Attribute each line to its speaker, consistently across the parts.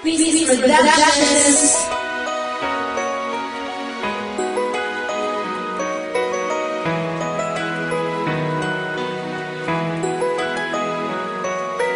Speaker 1: Peace Productions.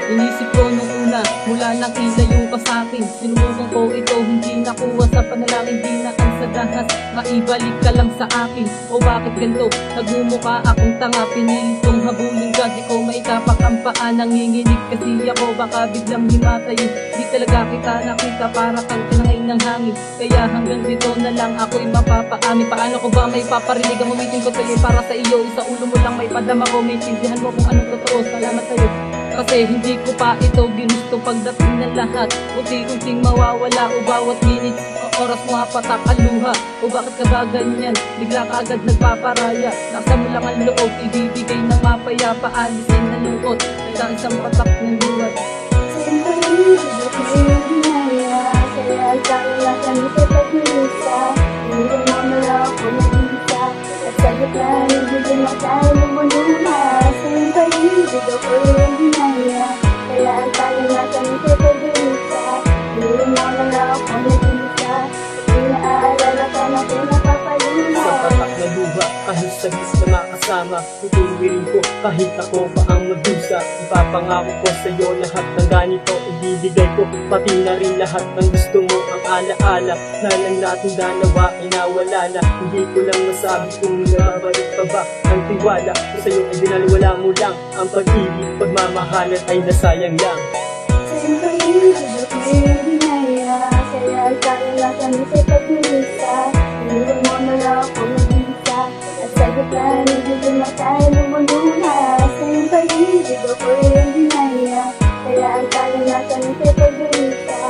Speaker 2: Inisip ko nung una, mula nang ilayo ka sa'kin. Sinubukan ko ito, hindi nakuha sa panalangin. Di na ang sadangas, maibalik ka lang sa akin. O bakit ganito, nagmumukha akong tanga. Pinilit kong habulin ka, di ko maitapak ang paa. Nanginginig kasi ako, baka biglang himatayin. Di talaga kita nakita, para kang tinangay ng hangin. Kaya hanggang dito na lang ako'y mapapaamin. Paano ko ba may paparinig ang umiting ko sa'yo? Para sa iyo, sa ulo mo lang may padama ko. May tindihan mo kung anong totoo, salamat sa'yo. Kasi hindi ko pa ito ginusto pagdating ng lahat. Unti-unting mawawala o bawat minute oras mo hapatak ang luha. O bakit ka ba ganyan? Bigla ka agad nagpaparaya. Naksa mo lang ang loob, ibibigay ng mapayapa. Alisin na lungkot, sa isang patak ng buhat.
Speaker 3: Siyempre, hindi ko hinaya. Kaya sa'yo lang kami sa pag-iisa. Hindi mo na lang ako nag-iisa. At sa gitna, hindi na tayo lumulunga. Siyempre, hindi ko hinaya. Kaya sa'yo lang kami sa pag-iisa. Hindi mo na lang ako nag-iisa. Inaalala ka na pinapapalunga.
Speaker 2: Sa patak na luha, kahit sagis na makasama, tutuwirin ko kahit ako pa ang magdusa. Ipapangako ko sa'yo lahat ng ganito, ibibigay ko pati na rin lahat ng gusto mo. Ang alaala na lang natin dalawa ay nawala na. Hindi ko lang masabi kung nabalik pa ba ang tiwala ko sa'yo ay dinaliwala mo lang. Ang pag-ibig, pagmamahalan ay nasayang lang.
Speaker 3: Siyempre, hindi ko hinaya. Kaya sa'yo lang kami sa pag-iisa. Hindi mo na lang ako nag-iisa. At sa gitna, hindi na tayo lumulunga. Siyempre, hindi ko hinaya. Kaya sa'yo lang kami sa pag-iisa.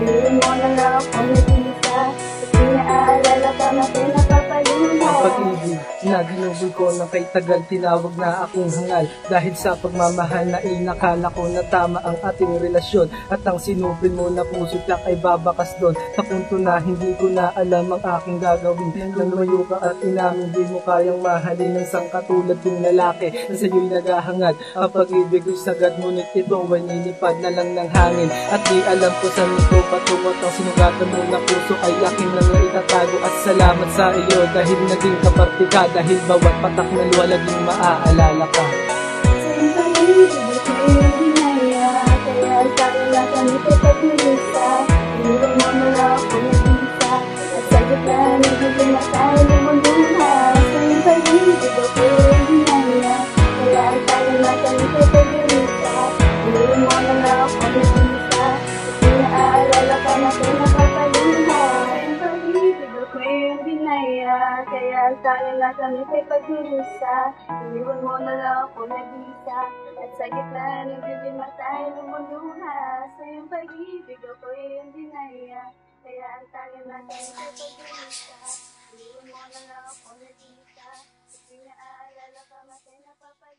Speaker 3: Hindi mo na lang ako nag-iisa. At inaalala ka na pinapapalunga.
Speaker 2: Ang pag-ibig na ginugol ko ng kay tagal, tinawag na akong hangal. Dahil sa pagmamahal na inakala ko na tama ang ating relasyon. At ang sinupin mo na puso't lang ay babakas doon. Sa punto na hindi ko na alam ang aking gagawin. Nang lumayo ka at inamin, di mo kayang mahalin ng isang katulad kong lalaki na sa'yo'y naghahangad. Ang pag-ibig ko'y sagad, ngunit ito ay nilipad na lang ng hangin. At di alam ko saan ito patungot. Ang sinugatan mo na puso ay aking nang itatago. At salamat sa iyo dahil naging kaparte ka. Dahil bawat patak na luha laging maaalala ka.
Speaker 3: Siyempre, hindi ko hinaya. Kaya sa'yo lang kami sa pag-iisa. Hindi mo na lang ako nag-iisa. At sa gitna, hindi na tayo lumulunga. Siyempre, hindi ko hinaya. Kaya sa'yo lang kami sa pag-iisa. Hindi mo na lang ako nag-iisa. At inaalala ka na pinapapalunga. Siyempre, hindi ko hinaya. Kaya sa'yo lang kami sa pag-iisa. Iwan mo na lang ako nag-iisa. At sa gitna, hindi na tayo lumulunga. Sa iyong pag-ibig ako'y hindi naiya. Kaya ang tayo natin sa pag-iisa. Iwan mo na lang ako nag-iisa. At inaalala ka natin napapalunga.